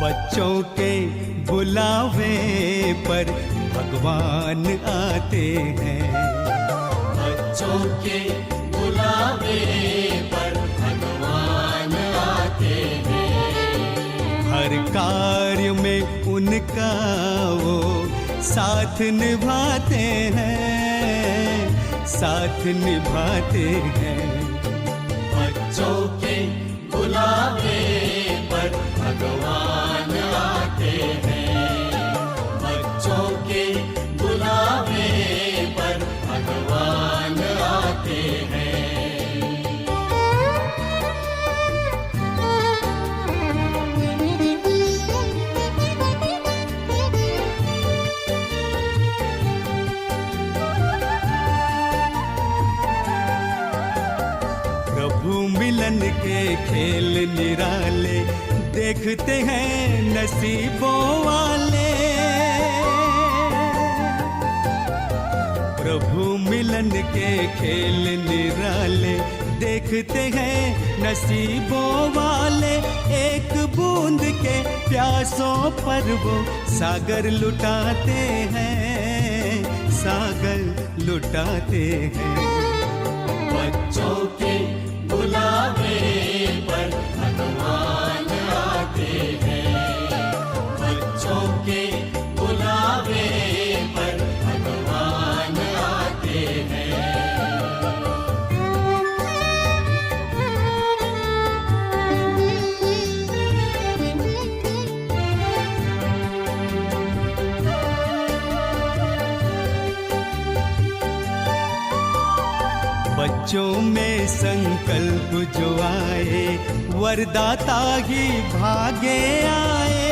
बच्चों के बुलावे पर भगवान आते हैं। बच्चों के बुलावे पर भगवान आते हैं। हर कार्य में उनका वो साथ निभाते हैं, साथ निभाते हैं। बच्चों के बुलावे पर भगवान आते हैं। बच्चों के बुलावे पर भगवान आते हैं। प्रभु मिलन के खेल निराले देखते हैं नसीबों वाले। प्रभु मिलन के खेल निराले देखते हैं नसीबों वाले। एक बूंद के प्यासों पर वो सागर लुटाते हैं, सागर लुटाते हैं। बच्चों के बुलावे पर भगवान आते हैं। बच्चों के बुलावे पर भगवान आते हैं। बच्चों में संकल्प जो आए वरदाता ही भागे आए।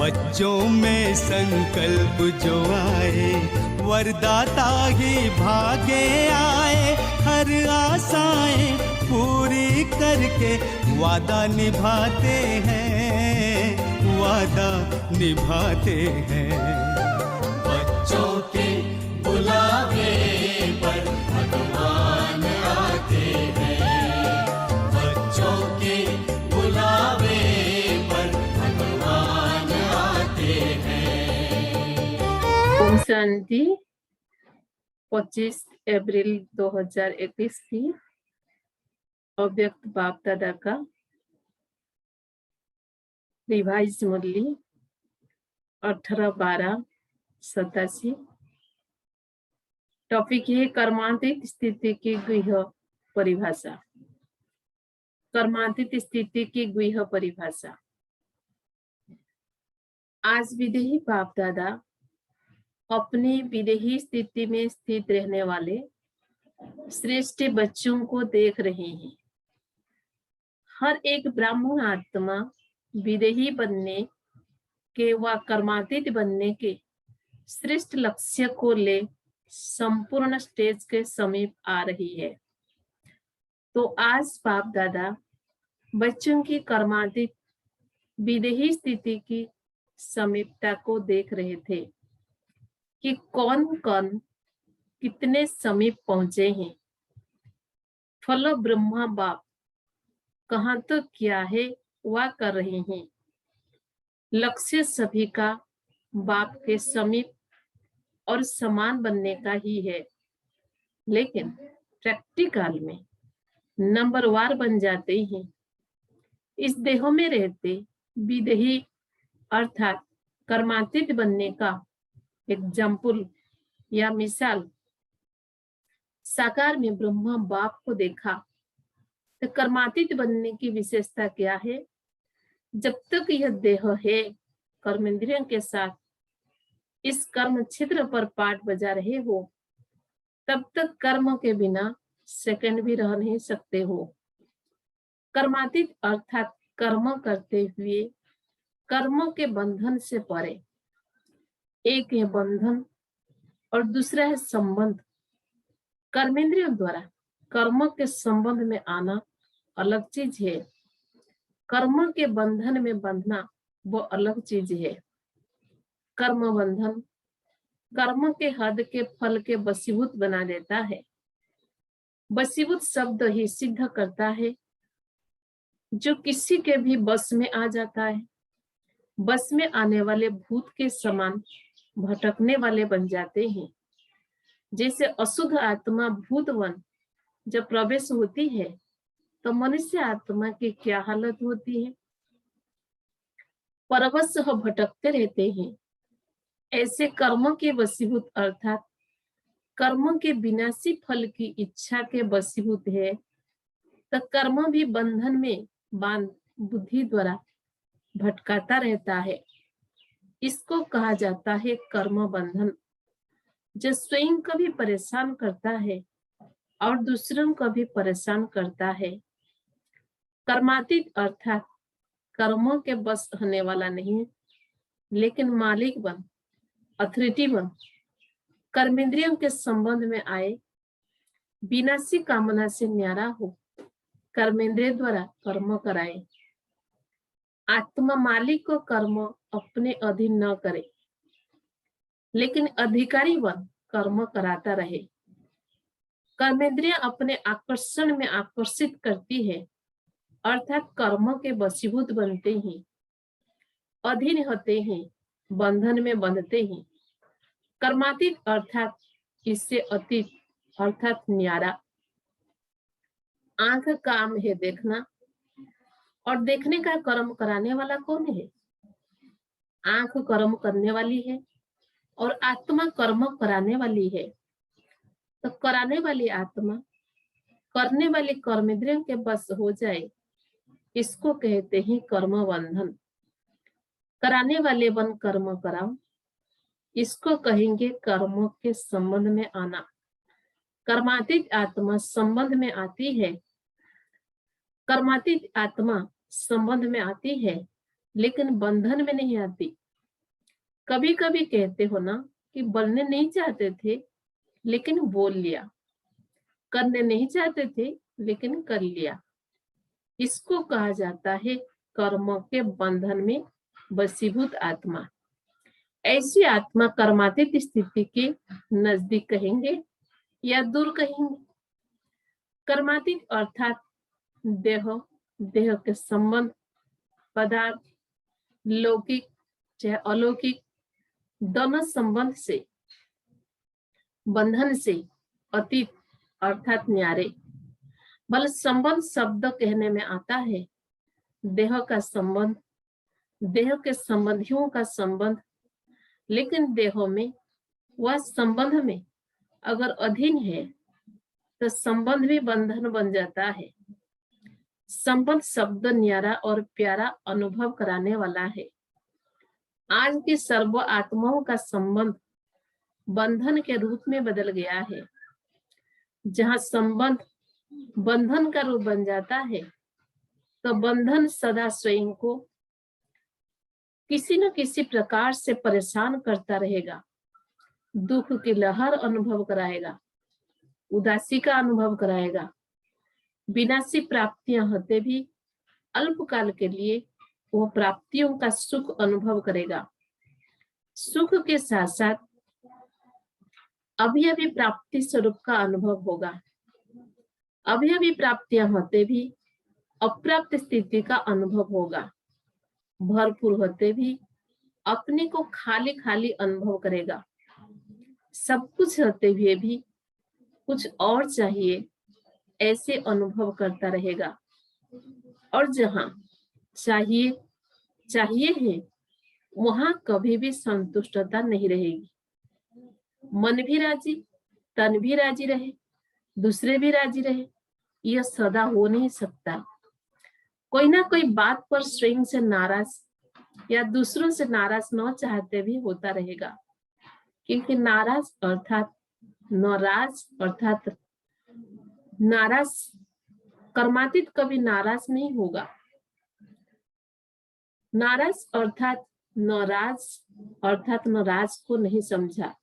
बच्चों में संकल्प जो आए वरदाता ही भागे आए। हर आशाएं पूरी करके वादा निभाते हैं, वादा निभाते हैं। बच्चों के बुलावे पर भगवान आते हैं। बच्चों के बुलावे पर भगवान आते हैं। ओम शांति। 25 अप्रैल 2021 की अव्यक्त बाप दादा का रिवाइज मुरली 18/12/87। टॉपिक है कर्मांतित स्थिति की गृह परिभाषा। कर्मांतित स्थिति की गृह परिभाषा। आज विदेही बाप दादा अपनी विदेही स्थिति में स्थित रहने वाले श्रेष्ठ बच्चों को देख रहे हैं। हर एक ब्राह्मण आत्मा विदेही बनने के व कर्मातीत बनने के श्रेष्ठ लक्ष्य को ले संपूर्ण स्टेज के समीप आ रही है। तो आज बाप दादा बच्चों की कर्मातीत विदेही स्थिति की समीपता को देख रहे थे कि कौन कौन कितने समीप पहुंचे हैं। फलो ब्रह्मा बाप कहाँ तो क्या है वह कर रहे हैं। लक्ष्य सभी का बाप के समीप और समान बनने का ही है, लेकिन प्रैक्टिकल में नंबरवार बन जाते हैं। इस देह में रहते विदेही अर्थात कर्मातीत बनने का एग्जाम्पल या मिसाल साकार में ब्रह्मा बाप को देखा। तो कर्मातीत बनने की विशेषता क्या है? जब तक यह देह है कर्मेंद्रियों के साथ इस कर्म क्षेत्र पर पाठ बजा रहे हो, तब तक कर्म के बिना सेकंड भी रह नहीं सकते हो। कर्मातीत अर्थात कर्म करते हुए कर्मों के बंधन से परे। एक है बंधन और दूसरा है संबंध। कर्मेंद्रियों द्वारा कर्म के संबंध में आना अलग चीज है, कर्म के बंधन में बंधना वो अलग चीज है। कर्म बंधन कर्म के हद के फल के वशीभूत बना देता है। वशीभूत शब्द ही सिद्ध करता है जो किसी के भी बस में आ जाता है। बस में आने वाले भूत के समान भटकने वाले बन जाते हैं। जैसे अशुद्ध आत्मा भूतवन जब प्रवेश होती है तो मनुष्य आत्मा की क्या हालत होती है, परवश भटकते रहते हैं। ऐसे कर्मों के वशीभूत अर्थात कर्मों के विनाशी फल की इच्छा के वशीभूत है, तो कर्म भी बंधन में बांध बुद्धि द्वारा भटकाता रहता है। इसको कहा जाता है कर्म बंधन, जो स्वयं को भी परेशान करता है और दूसरों को भी परेशान करता है। कर्मातीत अर्थात कर्मों के बस होने वाला नहीं, लेकिन मालिक बन, अथॉरिटी बन, कर्मेंद्रियों के संबंध में आए, विनाशी कामना से न्यारा हो, कर्मेंद्रिय द्वारा कर्म कराए। आत्मा मालिक को कर्म अपने अधीन न करे, लेकिन अधिकारी बन कर्म कराता रहे। कर्मेंद्रिय अपने आकर्षण में आकर्षित करती है, अर्थात कर्मों के वशीभूत बनते हैं, अधीन होते हैं, बंधन में बंधते हैं। कर्मातीत अर्थात इससे अतीत अर्थात न्यारा। आंख काम है देखना, और देखने का कर्म कराने वाला कौन है? आंख कर्म करने वाली है और आत्मा कर्म कराने वाली है। तो कराने वाली आत्मा करने वाले कर्मेंद्रियों के बस हो जाए, इसको कहते हैं कर्म बंधन। कराने वाले बन कर्म कराओ, इसको कहेंगे कर्मों के संबंध में आना। कर्मातीत आत्मा संबंध में आती है, कर्मातीत आत्मा संबंध में आती है, लेकिन बंधन में नहीं आती। कभी कभी कहते हो ना कि बोलने नहीं चाहते थे लेकिन बोल लिया, करने नहीं चाहते थे लेकिन कर लिया। इसको कहा जाता है कर्मों के बंधन में वशीभूत आत्मा। ऐसी आत्मा कर्मातीत स्थिति के नजदीक कहेंगे या दूर कहेंगे? कर्मातीत अर्थात देह के संबंध, पदार्थ, लौकिक चाहे अलौकिक, दोनों संबंध से, बंधन से अतीत अर्थात न्यारे। बल संबंध शब्द कहने में आता है देह का संबंध, देह के संबंधियों का संबंध, लेकिन देहों में वह संबंध में अगर अधीन है तो संबंध भी बंधन बन जाता है। संबंध शब्द न्यारा और प्यारा अनुभव कराने वाला है। आज की सर्व आत्माओं का संबंध बंधन के रूप में बदल गया है। जहां संबंध बंधन का रूप बन जाता है तो बंधन सदा स्वयं को किसी न किसी प्रकार से परेशान करता रहेगा, दुख की लहर अनुभव कराएगा, उदासी का अनुभव कराएगा। विनाशी प्राप्तियां होते भी अल्पकाल के लिए वो प्राप्तियों का सुख अनुभव करेगा। सुख के साथ साथ अभी अभी प्राप्ति स्वरूप का अनुभव होगा। अभी अभी प्राप्तियां होते भी अप्राप्त स्थिति का अनुभव होगा। भरपूर होते भी अपने को खाली खाली अनुभव करेगा। सब कुछ होते हुए भी कुछ और चाहिए, ऐसे अनुभव करता रहेगा। और जहां चाहिए है वहां कभी भी संतुष्टता नहीं रहेगी। मन भी राजी, तन भी राजी रहे, दूसरे भी राजी रहे, यह सदा हो नहीं सकता। कोई ना कोई बात पर स्वयं से नाराज या दूसरों से नाराज न चाहते भी होता रहेगा, क्योंकि नाराज अर्थात नाराज कर्मातीत कभी नाराज नहीं होगा। नाराज अर्थात नाराज को नहीं समझा।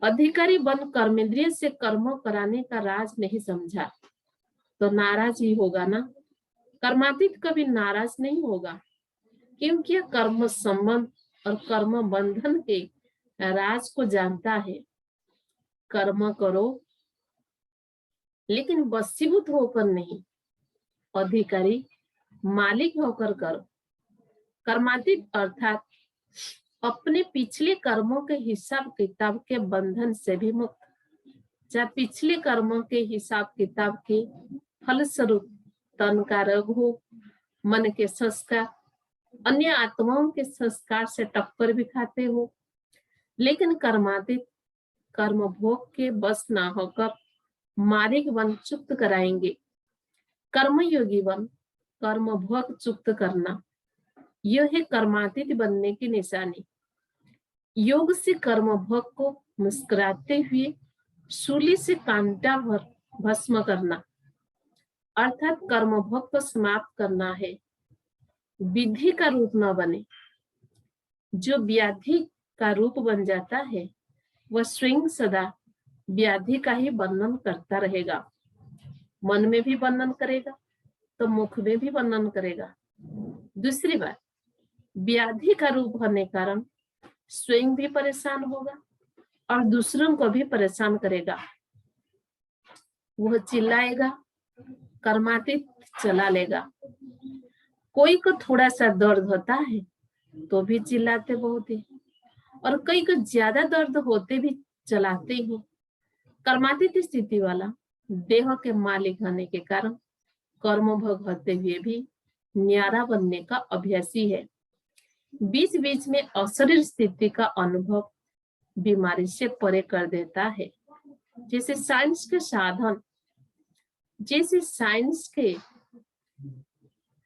अधिकारी बन कर्मेंद्रिय से कर्म कराने का राज नहीं समझा तो नाराज ही होगा ना। कर्मातीत कभी नाराज नहीं होगा, क्योंकि कर्म संबंध और कर्म बंधन के राज को जानता है। कर्म करो लेकिन वशीभूत होकर नहीं, अधिकारी, मालिक होकर करो। कर्मातीत अर्थात अपने पिछले कर्मों के हिसाब किताब के बंधन से भी मुक्त। चाहे पिछले कर्मों के हिसाब किताब के फलस्वरूप तन का रोग हो, मन के संस्कार, अन्य आत्माओं के संस्कार से टक्कर भी खाते हो, लेकिन कर्मातीत कर्म भोग के बस ना होकर मालिक बन चुक्त कराएंगे। कर्मयोगी बन कर्म भोग चुक्त करना, यह है कर्मातीत बनने की निशानी। योग से कर्म भोग को मुस्कुराते हुए शूली से कांटा भर भस्म करना, अर्थात कर्म भोग को समाप्त करना है। विधि का रूप न बने। जो व्याधि का रूप बन जाता है वह स्वयं सदा व्याधि का ही वर्णन करता रहेगा। मन में भी वर्णन करेगा तो मुख में भी वर्णन करेगा। दूसरी बात, व्याधि का रूप होने कारण स्वयं भी परेशान होगा और दूसरों को भी परेशान करेगा। वह चिल्लाएगा, कर्मातीत चला लेगा। कोई को थोड़ा सा दर्द होता है तो भी चिल्लाते बहुत है, और कई को ज्यादा दर्द होते भी चलाते ही। कर्मातीत स्थिति वाला देह के मालिक होने के कारण कर्म भोग होते हुए भी न्यारा बनने का अभ्यासी है। बीच बीच में अशरीर स्थिति का अनुभव बीमारी से परे कर देता है। जैसे साइंस के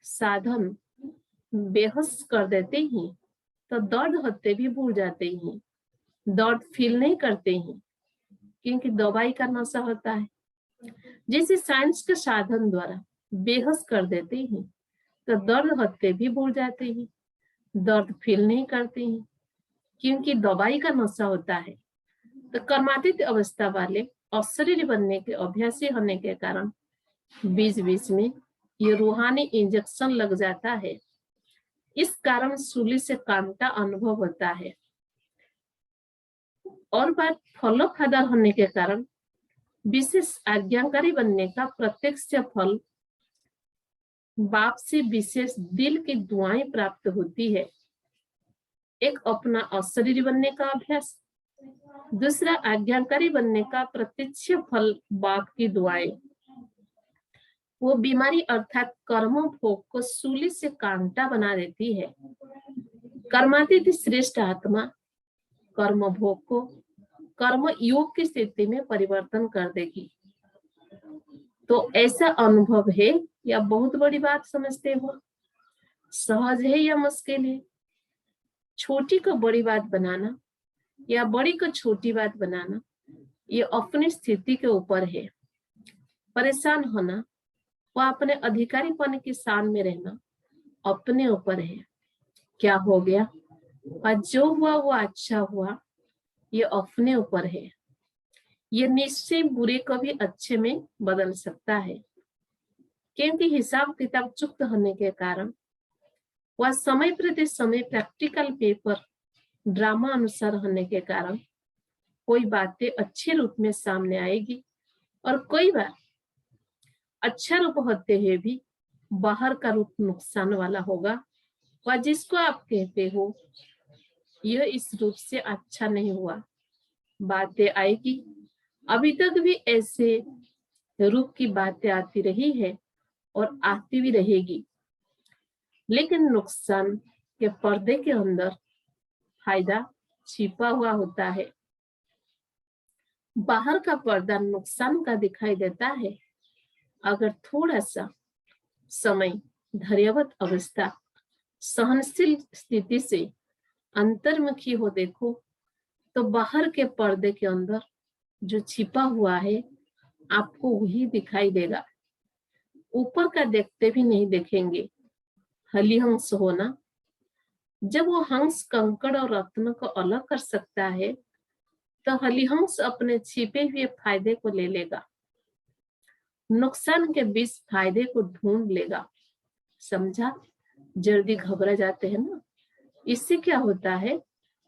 साधन बेहोश कर देते हैं तो दर्द होते भी भूल जाते हैं, दर्द फील नहीं करते हैं क्योंकि दवाई का नशा होता है। जैसे साइंस के साधन द्वारा बेहोश कर देते हैं तो दर्द होते भी भूल जाते हैं, दर्द फील नहीं करते हैं क्योंकि दवाई का नशा होता है। तो कर्मातीत अवस्था वाले अशरीर बनने के अभ्यासी होने के कारण बीच बीच में ये रूहानी इंजेक्शन लग जाता है। इस कारण सूली से कांटा अनुभव होता है। और बात, फलो खादर होने के कारण विशेष आज्ञाकारी बनने का प्रत्यक्ष फल बाप से विशेष दिल की दुआएं प्राप्त होती है। एक अपना अशरीर बनने का अभ्यास, दूसरा आज्ञाकारी बनने का प्रत्यक्ष फल बाप की दुआएं। वो बीमारी अर्थात कर्म भोग को सूली से कांटा बना देती है। कर्मातीत श्रेष्ठ आत्मा कर्म भोग को कर्म योग की स्थिति में परिवर्तन कर देगी। तो ऐसा अनुभव है या बहुत बड़ी बात समझते हो? सहज है या मुश्किल है? छोटी को बड़ी बात बनाना या बड़ी को छोटी बात बनाना, ये अपनी स्थिति के ऊपर है। परेशान होना व अपने अधिकारीपन की शान में रहना अपने ऊपर है। क्या हो गया और जो हुआ वो अच्छा हुआ, ये अपने ऊपर है। ये निश्चय बुरे को भी अच्छे में बदल सकता है, क्योंकि हिसाब किताब चुक्त होने के कारण वह समय प्रति समय प्रैक्टिकल पेपर ड्रामा अनुसार होने के कारण कोई बातें अच्छे रूप में सामने आएगी और कोई बार अच्छा रूप होते हुए भी बाहर का रूप नुकसान वाला होगा। वह जिसको आप कहते हो यह इस रूप से अच्छा नहीं हुआ, बातें आएगी। अभी तक भी ऐसे रूप की बातें आती रही है और आती भी रहेगी, लेकिन नुकसान के पर्दे के अंदर फायदा छिपा हुआ होता है। बाहर का पर्दा नुकसान का दिखाई देता है। अगर थोड़ा सा समय धैर्यवत अवस्था सहनशील स्थिति से अंतर्मुखी हो देखो तो बाहर के पर्दे के अंदर जो छिपा हुआ है आपको वही दिखाई देगा। ऊपर का देखते भी नहीं देखेंगे। हलिहंस होना, जब वो हंस कंकड़ और रत्न को अलग कर सकता है तो हलिहंस अपने छिपे हुए फायदे को ले लेगा, नुकसान के बीच फायदे को ढूंढ लेगा। समझा? जल्दी घबरा जाते हैं ना, इससे क्या होता है,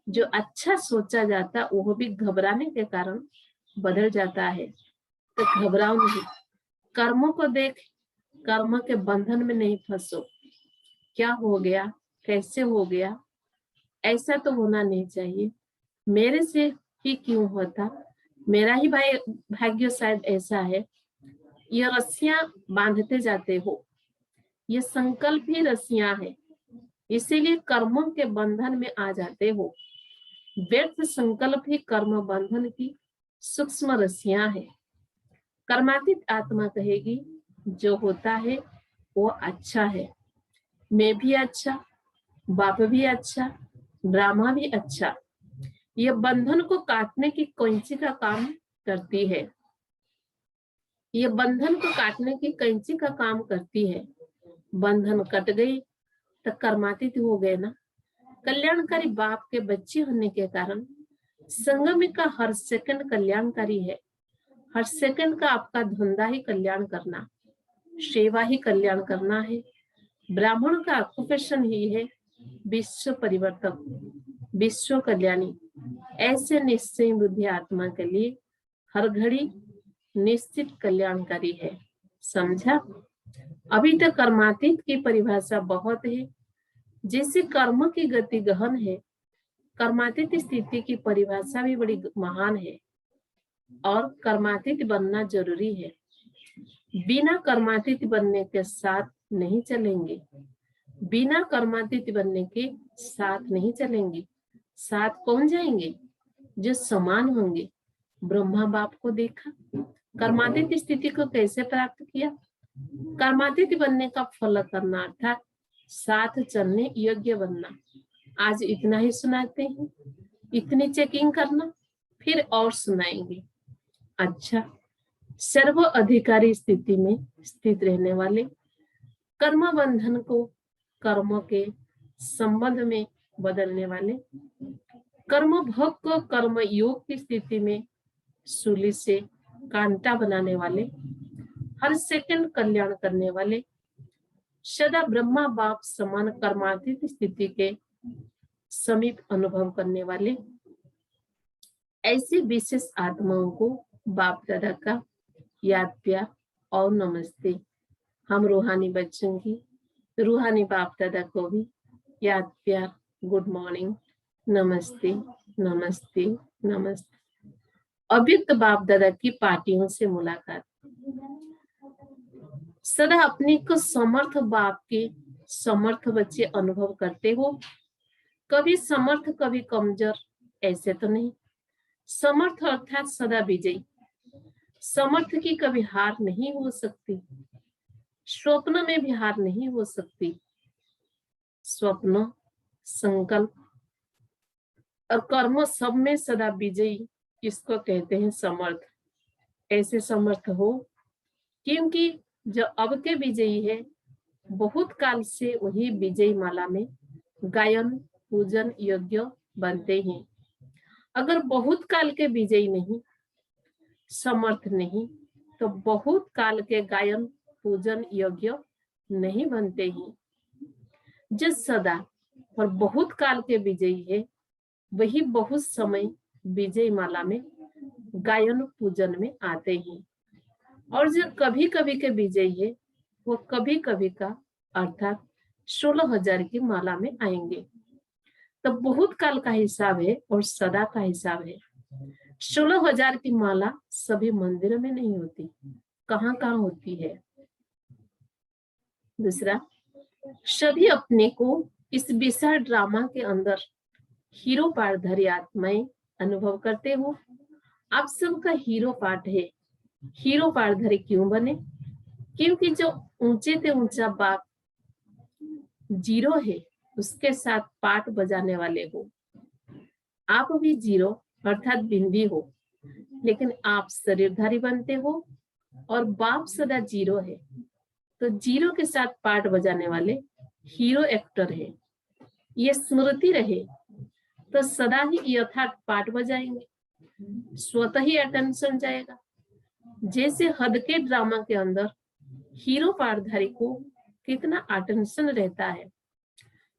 जो अच्छा सोचा जाता वो भी घबराने के कारण बदल जाता है। तो घबराओ नहीं, कर्मों को देख कर्म के बंधन में नहीं फंसो। क्या हो गया, कैसे हो गया, ऐसा तो होना नहीं चाहिए, मेरे से ही क्यों होता, मेरा ही भाग्य शायद ऐसा है। ये रस्सियां बांधते जाते हो, ये संकल्प ही रस्सियां है, इसीलिए कर्मों के बंधन में आ जाते हो। व्यर्थ संकल्प ही कर्म बंधन की सूक्ष्म रस्सियां है। कर्मातीत आत्मा कहेगी जो होता है वो अच्छा है, मैं भी अच्छा, बाप भी अच्छा, ड्रामा भी अच्छा। ये बंधन को काटने की कैंची का काम करती है, ये बंधन को काटने की कैंची का काम करती है। बंधन कट गई तो कर्मातीत हो गए ना। कल्याणकारी बाप के बच्चे होने के कारण संगमिका हर सेकंड कल्याणकारी है। हर सेकंड का आपका धंधा ही कल्याण करना, सेवा ही कल्याण करना है। ब्राह्मण का ऑक्युपेशन ही है विश्व परिवर्तक, विश्व कल्याणी। ऐसे निश्चय बुद्धि आत्मा के लिए हर घड़ी निश्चित कल्याणकारी है। समझा? अभी तक कर्मातीत की परिभाषा बहुत है। जैसे कर्म की गति गहन है, कर्मातीत स्थिति की परिभाषा भी बड़ी महान है। और कर्मातीत बनना जरूरी है। बिना कर्मातीत बनने के साथ नहीं चलेंगे, बिना कर्मातीत बनने के साथ नहीं चलेंगे। साथ कौन जाएंगे? जो समान होंगे। ब्रह्मा बाप को देखा, कर्मातीत स्थिति को कैसे प्राप्त किया? कर्मातीत बनने का फल करना अर्थात साथ चलने योग्य बनना। आज इतना ही सुनाते हैं, इतनी चेकिंग करना, फिर और सुनाएंगे। अच्छा, सर्व अधिकारी स्थिति में स्थित रहने वाले, कर्म बंधन को कर्म के संबंध में बदलने वाले, कर्म भोग को कर्म योग की स्थिति में सूली से कांटा बनाने वाले, हर सेकंड कल्याण करने वाले, सदा ब्रह्मा बाप समान कर्मातीत स्थिति के समीप अनुभव करने वाले, ऐसे विशेष आत्माओं को बाप दादा का याद प्यार और नमस्ते। हम रूहानी बच्चों की रूहानी बाप दादा को भी याद प्यार, गुड मॉर्निंग, नमस्ते नमस्ते नमस्ते। अव्यक्त बाप दादा की पार्टियों से मुलाकात। सदा अपने को समर्थ बाप के समर्थ बच्चे अनुभव करते हो। कभी समर्थ कभी कमजोर ऐसे तो नहीं। समर्थ अर्थात सदा विजयी। समर्थ की कभी हार नहीं हो सकती, स्वप्न में भी हार नहीं हो सकती। स्वप्न, संकल्प और कर्म सब में सदा विजयी, इसको कहते हैं समर्थ। ऐसे समर्थ हो क्योंकि जो अब के विजयी है बहुत काल से वही विजयी माला में गायन पूजन योग्य बनते हैं। अगर बहुत काल के विजयी नहीं, समर्थ नहीं, तो बहुत काल के गायन पूजन योग्य नहीं बनते हैं। जो सदा और बहुत काल के विजयी है वही बहुत समय विजय माला में गायन पूजन में आते हैं। और जो कभी कभी के विजयी है वो कभी कभी का अर्थात 16,000 की माला में आएंगे। तो बहुत काल का हिसाब है और सदा का हिसाब है। 16,000 की माला सभी मंदिरों में नहीं होती, कहाँ कहाँ होती है। दूसरा, सभी अपने को इस विशाल ड्रामा के अंदर हीरो पार्टधारी आत्माएं अनुभव करते हो। आप सबका हीरो पार्ट है। हीरो पार्टधारी क्यों बने? क्योंकि जो ऊंचे से ऊंचा बाप जीरो है उसके साथ पाठ बजाने वाले हो। आप भी जीरो अर्थात बिंदी हो, लेकिन आप शरीरधारी बनते हो और बाप सदा जीरो है। तो जीरो के साथ पाठ बजाने वाले हीरो एक्टर है। ये स्मृति रहे तो सदा ही यथार्थ पाठ बजाएंगे, स्वतः ही अटेंशन जाएगा। जैसे हद के ड्रामा के अंदर हीरो पाठधारी को कितना अटेंशन रहता है।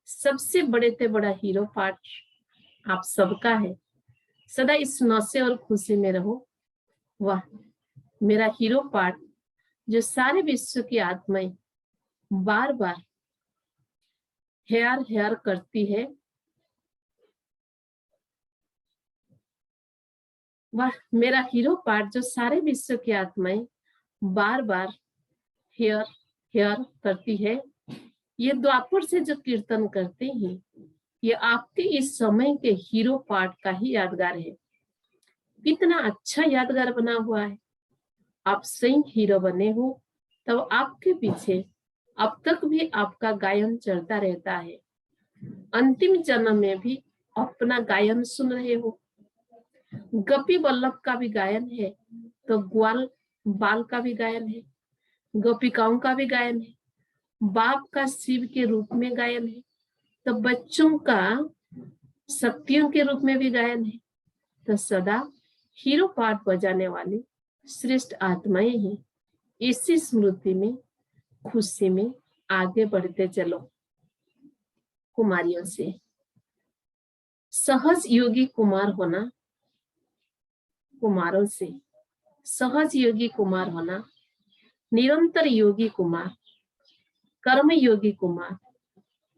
सबसे बड़े से बड़ा हीरो पार्ट आप सबका है। सदा इस नशे और खुशी में रहो। वाह, मेरा हीरो पार्ट जो सारे विश्व की आत्माएं बार बार हेयर हेयर करती है, वह मेरा हीरो पार्ट जो सारे विश्व की आत्माएं बार बार हेयर हेयर करती है, ये द्वापर से जो कीर्तन करते हैं, ये आपके इस समय के हीरो पार्ट का ही यादगार है। कितना अच्छा यादगार बना हुआ है। आप स्वयं हीरो बने हो, तब आपके पीछे अब तक भी आपका गायन चलता रहता है। अंतिम जन्म में भी अपना गायन सुन रहे हो। गोपी वल्लभ का भी गायन है, तो ग्वाल बाल का भी गायन है, गोपिकाओं का भी गायन है, बाप का शिव के रूप में गायन है, तो बच्चों का शक्तियों के रूप में भी गायन है। तो सदा हीरो पार्ट बजाने वाली श्रेष्ठ आत्माएं हैं। इसी स्मृति में, खुशी में आगे बढ़ते चलो। कुमारियों से सहज योगी कुमार होना, कुमारों से सहज योगी कुमार होना, निरंतर योगी कुमार, कर्म योगी कुमार।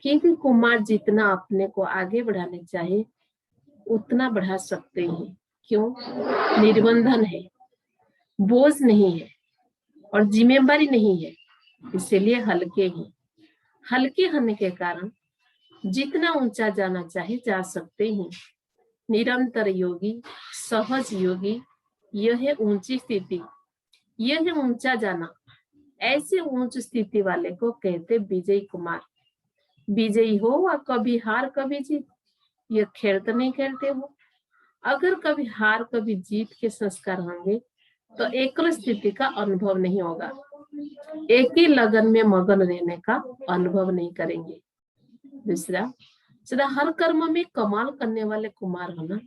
क्योंकि कुमार जितना अपने को आगे बढ़ाने चाहे उतना बढ़ा सकते हैं। क्यों? निर्बंधन है, बोझ नहीं है और जिम्मेदारी नहीं है, इसीलिए हल्के हैं। हल्के होने के कारण जितना ऊंचा जाना चाहे जा सकते हैं। निरंतर योगी, सहज योगी, यह है ऊंची स्थिति, यह है ऊंचा जाना। ऐसे ऊंच स्थिति वाले को कहते विजयी कुमार। विजयी हो व कभी हार कभी जीत, यह खेल तो नहीं खेलते हो। अगर कभी हार कभी जीत के संस्कार होंगे तो एक स्थिति का अनुभव नहीं होगा, एक ही लगन में मगन रहने का अनुभव नहीं करेंगे। दूसरा, सदा हर कर्म में कमाल करने वाले कुमार होना।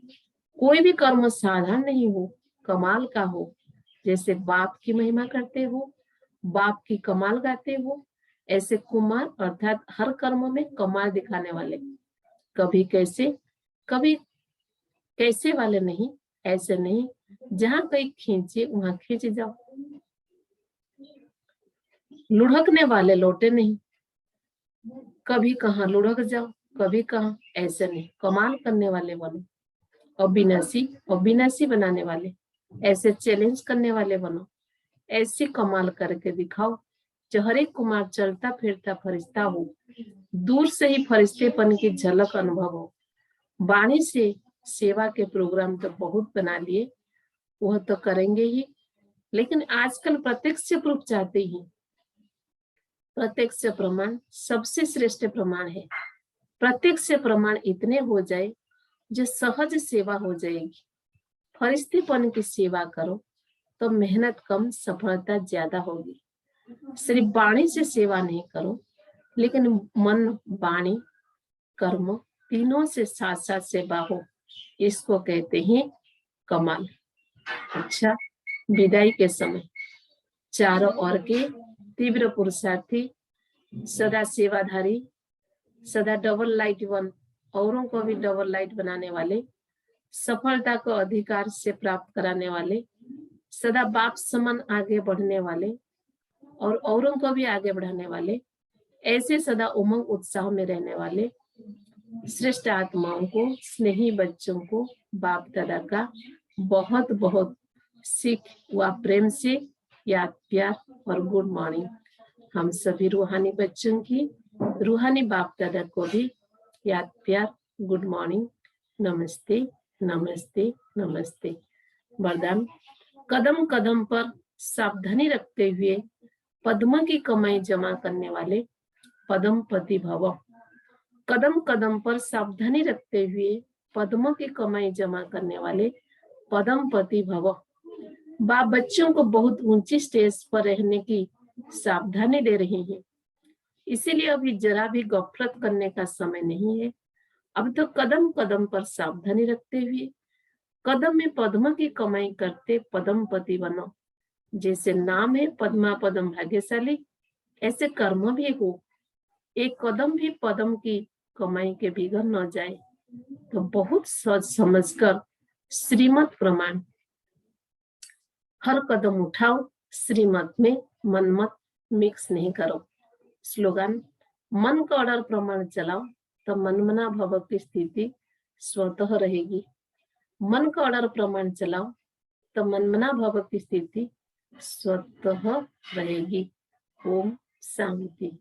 कोई भी कर्म साधारण नहीं हो, कमाल का हो। जैसे बाप की महिमा करते हो, बाप की कमाल गाते हो, ऐसे कुमार अर्थात हर कर्म में कमाल दिखाने वाले। कभी कैसे कभी कैसे वाले नहीं, ऐसे नहीं जहां कहीं खींचे वहां खींच जाओ। लुढ़कने वाले लौटे नहीं, कभी कहाँ लुढ़क जाओ कभी कहाँ, ऐसे नहीं। कमाल करने वाले बनो, अविनाशी बनाने वाले, ऐसे चैलेंज करने वाले बनो, ऐसे कमाल करके दिखाओ जो हर एक कुमार चलता फिरता फरिश्ता हो, दूर से ही फरिश्तेपन की झलक अनुभव हो। वाणी से सेवा के प्रोग्राम तो बहुत बना लिए, वह तो करेंगे ही, लेकिन आजकल प्रत्यक्ष प्रूफ चाहते ही। प्रत्यक्ष प्रमाण सबसे श्रेष्ठ प्रमाण है। प्रत्यक्ष प्रमाण इतने हो जाए जो सहज सेवा हो जाएगी। फरिश्तेपन की सेवा करो तो मेहनत कम, सफलता ज्यादा होगी। सिर्फ वाणी से सेवा नहीं करो, लेकिन मन, वाणी, कर्म तीनों से साथ साथ सेवा हो, इसको कहते हैं कमाल। अच्छा, विदाई के समय चारों ओर के तीव्र पुरुषार्थी, सदा सेवाधारी, सदा डबल लाइट वन, औरों को भी डबल लाइट बनाने वाले, सफलता को अधिकार से प्राप्त कराने वाले, सदा बाप समान आगे बढ़ने वाले और औरों को भी आगे बढ़ाने वाले, ऐसे सदा उमंग उत्साह में रहने वाले श्रेष्ठ आत्माओं को, स्नेही बच्चों को बाप दादा का बहुत बहुत सीख व प्रेम से याद, प्यार और गुड मॉर्निंग। हम सभी रूहानी बच्चों की, रूहानी बाप दादा को भी याद, प्यार, गुड मॉर्निंग, नमस्ते नमस्ते नमस्ते। वरदान, कदम कदम पर सावधानी रखते हुए पद्म की कमाई जमा करने वाले पद्मपति भव। कदम कदम पर सावधानी रखते हुए पद्मों की कमाई जमा करने वाले पद्मपति भव। बाप बच्चों को बहुत ऊंची स्टेज पर रहने की सावधानी दे रहे हैं, इसीलिए अभी जरा भी गफलत करने का समय नहीं है। अब तो कदम कदम पर सावधानी रखते हुए कदम में पद्म की कमाई करते पद्मपति बनो। जैसे नाम है पद्मा पद्म भाग्यशाली, ऐसे कर्म भी हो। एक कदम भी पद्म की कमाई के बिगड़ न जाए, तो बहुत सोच समझकर श्रीमत प्रमाण हर कदम उठाओ, श्रीमत में मनमत मिक्स नहीं करो। स्लोगन, मन का ऑर्डर प्रमाण चलाओ तो मनमना भव की स्थिति स्वतः रहेगी। मन का ऑर्डर प्रमाण चलाओ तो मनमना भव की स्थिति स्वतः रहेगी। ओम शांति।